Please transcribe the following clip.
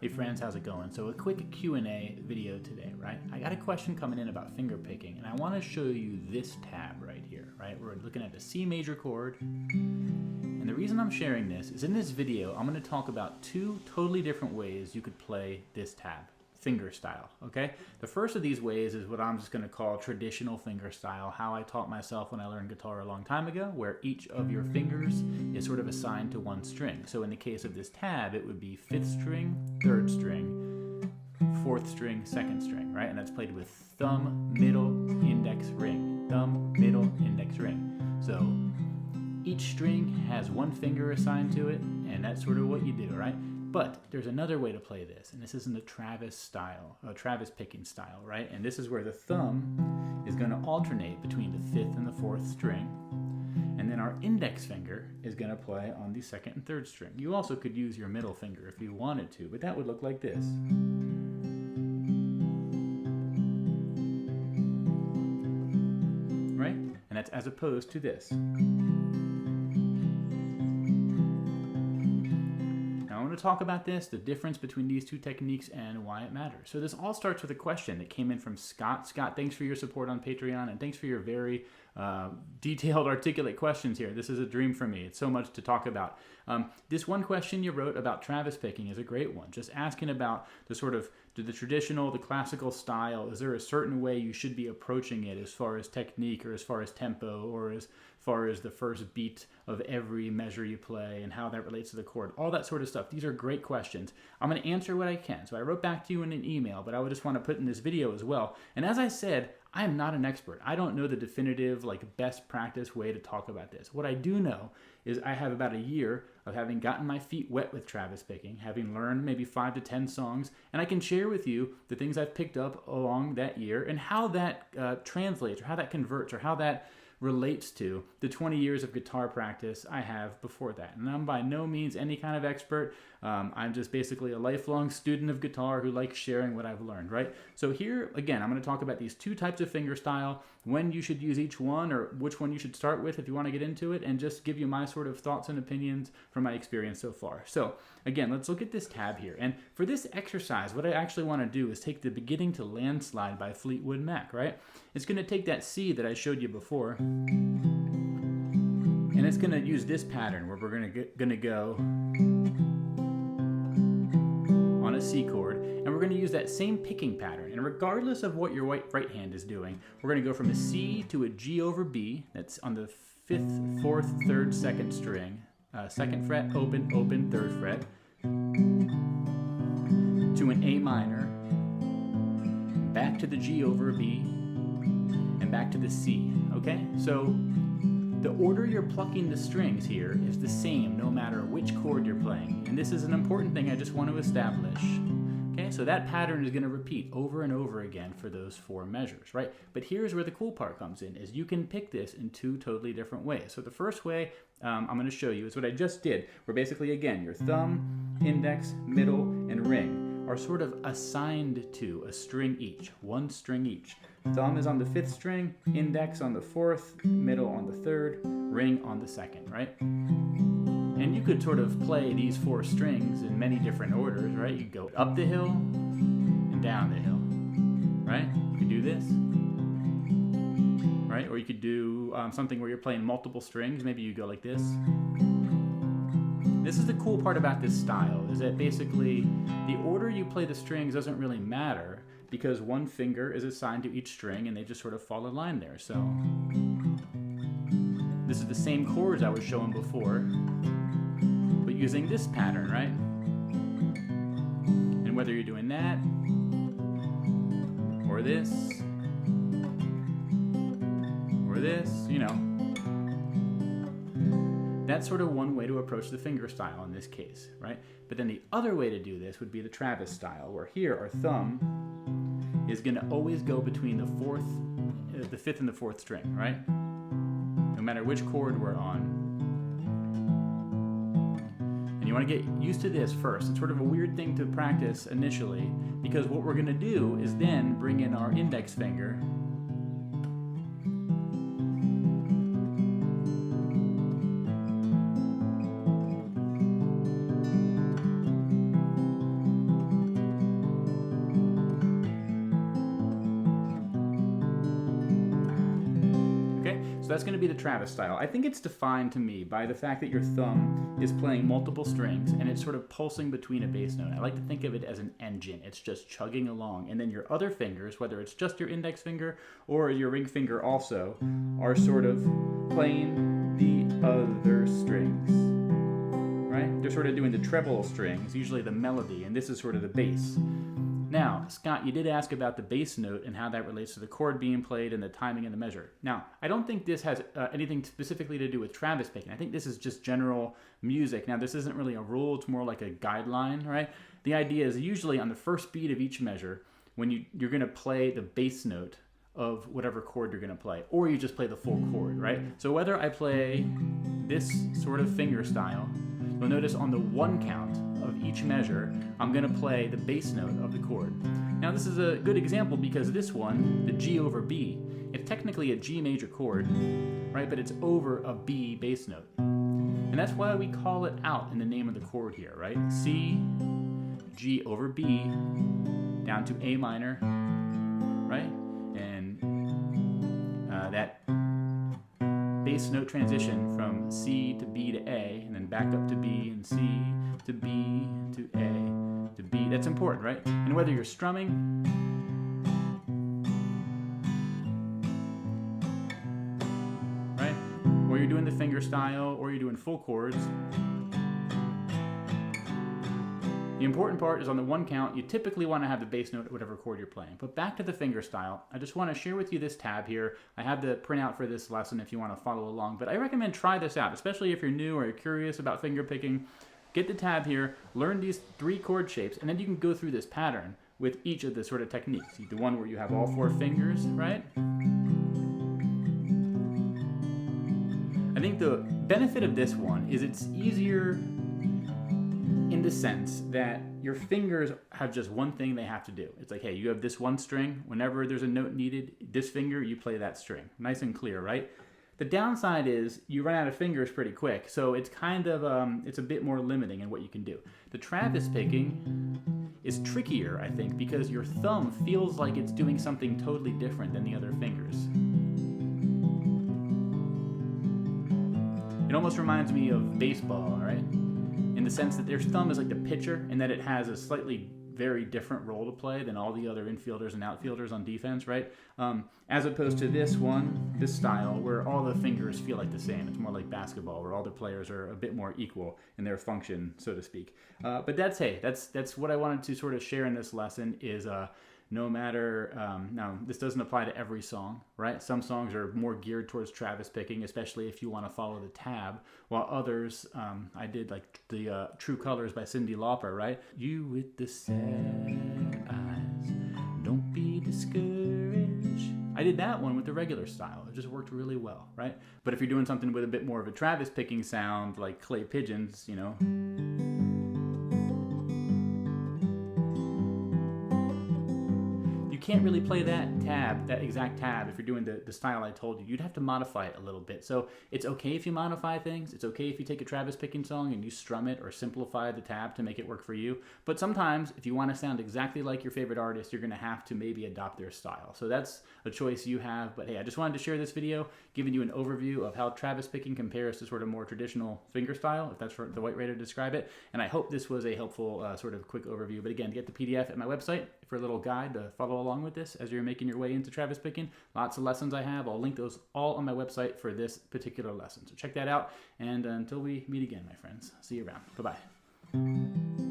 Hey friends, how's it going? So a quick Q&A video today, right? I got a question coming in about finger picking, and I want to show you this tab right here, right? We're looking at the C major chord, and the reason I'm sharing this is in this video, I'm going to talk about two totally different ways you could play this tab, fingerstyle, okay? The first of these ways is what I'm just going to call traditional fingerstyle, how I taught myself when I learned guitar a long time ago, where each of your fingers is sort of assigned to one string. So in the case of this tab, it would be 5th string, 3rd string, 4th string, 2nd string, right? And that's played with thumb, middle, index, ring. Thumb, middle, index, ring. So each string has one finger assigned to it, and that's sort of what you do, right? But there's another way to play this, and this is in the Travis style, Travis picking style, right? And this is where the thumb is going to alternate between the 5th and the 4th string, and then our index finger is going to play on the 2nd and 3rd string. You also could use your middle finger if you wanted to, but that would look like this. Right? And that's as opposed to this. To talk about this, the difference between these two techniques and why it matters. So this all starts with a question that came in from Scott. Scott, thanks for your support on Patreon, and thanks for your very detailed, articulate questions here. This is a dream for me. It's so much to talk about. This one question you wrote about Travis picking is a great one. Just asking about the sort of the traditional, the classical style. Is there a certain way you should be approaching it as far as technique or as far as tempo or as far as the first beat of every measure you play and how that relates to the chord, all that sort of stuff. These are great questions. I'm going to answer what I can. So I wrote back to you in an email, but I would just want to put in this video as well. And as I said, I am not an expert. I don't know the definitive, best practice way to talk about this. What I do know is I have about a year of having gotten my feet wet with Travis picking, having learned maybe 5 to 10 songs, and I can share with you the things I've picked up along that year and how that translates or how that converts or how that relates to the 20 years of guitar practice I have before that. And I'm by no means any kind of expert. I'm just basically a lifelong student of guitar who likes sharing what I've learned, right? So here, again, I'm going to talk about these two types of fingerstyle, when you should use each one or which one you should start with if you want to get into it, and just give you my sort of thoughts and opinions from my experience so far. So again, let's look at this tab here. And for this exercise, what I actually want to do is take the beginning to Landslide by Fleetwood Mac, right? It's going to take that C that I showed you before, and it's going to use this pattern where we're going to go on a C chord, and we're going to use that same picking pattern. And regardless of what your right hand is doing, we're going to go from a C to a G over B. That's on the 5th, 4th, 3rd, 2nd string, 2nd fret, open, open, 3rd fret, to an A minor, back to the G over B, and back to the C. Okay, so the order you're plucking the strings here is the same no matter which chord you're playing. And this is an important thing I just want to establish. Okay, so that pattern is going to repeat over and over again for those 4 measures, right? But here's where the cool part comes in, is you can pick this in 2 totally different ways. So the first way I'm going to show you is what I just did, where basically, again, your thumb, index, middle, and ring are sort of assigned to a string each, 1 string each. Thumb is on the 5th string, index on the 4th, middle on the 3rd, ring on the 2nd, right? And you could sort of play these 4 strings in many different orders, right? You could go up the hill and down the hill, right? You could do this, right? Or you could do something where you're playing multiple strings. Maybe you go like this. This is the cool part about this style, is that basically the order you play the strings doesn't really matter because 1 finger is assigned to each string and they just sort of fall in line there. So this is the same chords I was showing before, but using this pattern, right? And whether you're doing that or this or this, you know, that's sort of one way to approach the fingerstyle in this case, right? But then the other way to do this would be the Travis style, where here our thumb is going to always go between the 5th and the 4th string, right? No matter which chord we're on. And you want to get used to this first. It's sort of a weird thing to practice initially, because what we're going to do is then bring in our index finger that's going to be the Travis style. I think it's defined to me by the fact that your thumb is playing multiple strings and it's sort of pulsing between a bass note. I like to think of it as an engine. It's just chugging along. And then your other fingers, whether it's just your index finger or your ring finger also, are sort of playing the other strings, right? They're sort of doing the treble strings, usually the melody, and this is sort of the bass. Now, Scott, you did ask about the bass note and how that relates to the chord being played and the timing and the measure. Now, I don't think this has anything specifically to do with Travis picking. I think this is just general music. Now, this isn't really a rule. It's more like a guideline, right? The idea is usually on the first beat of each measure, when you're going to play the bass note of whatever chord you're going to play, or you just play the full chord, right? So whether I play this sort of finger style, you'll notice on the one count of each measure, I'm going to play the bass note of the chord. Now this is a good example because this one, the G over B, it's technically a G major chord, right? But it's over a B bass note. And that's why we call it out in the name of the chord here, right? C, G over B, down to A minor, right? And that bass note transition from C to B to A, and then back up to B, and C to B to A to B. That's important, right? And whether you're strumming, right? Or you're doing the finger style, or you're doing full chords, the important part is on the one count, you typically want to have the bass note at whatever chord you're playing. But back to the finger style, I just want to share with you this tab here. I have the printout for this lesson if you want to follow along, but I recommend try this out, especially if you're new or you're curious about finger picking. Get the tab here, learn these 3 chord shapes, and then you can go through this pattern with each of the sort of techniques. The one where you have all 4 fingers, right? I think the benefit of this one is it's easier in the sense that your fingers have just one thing they have to do. It's like, hey, you have this one string. Whenever there's a note needed, this finger, you play that string. Nice and clear, right? The downside is you run out of fingers pretty quick, so it's kind of, it's a bit more limiting in what you can do. The Travis picking is trickier, I think, because your thumb feels like it's doing something totally different than the other fingers. It almost reminds me of baseball, right? In the sense that their thumb is like the pitcher and that it has a slightly very different role to play than all the other infielders and outfielders on defense, right? As opposed to this one, this style, where all the fingers feel like the same. It's more like basketball, where all the players are a bit more equal in their function, so to speak. But that's what I wanted to sort of share in this lesson is no matter, now this doesn't apply to every song, right? Some songs are more geared towards Travis picking, especially if you want to follow the tab, while others, I did like the True Colors by Cyndi Lauper, right? You with the sad eyes, don't be discouraged. I did that one with the regular style. It just worked really well, right? But if you're doing something with a bit more of a Travis picking sound, like Clay Pigeons, you know, can't really play that exact tab if you're doing the style I told you. You'd have to modify it a little bit. So it's okay if you modify things. It's okay if you take a Travis picking song and you strum it or simplify the tab to make it work for you. But sometimes if you want to sound exactly like your favorite artist, you're going to have to maybe adopt their style. So that's a choice you have. But hey, I just wanted to share this video giving you an overview of how Travis picking compares to sort of more traditional fingerstyle, if that's the right way to describe it. And I hope this was a helpful sort of quick overview. But again, get the PDF at my website for a little guide to follow along with this as you're making your way into Travis picking. Lots of lessons I have. I'll link those all on my website for this particular lesson. So check that out. And until we meet again, my friends, see you around. Bye-bye.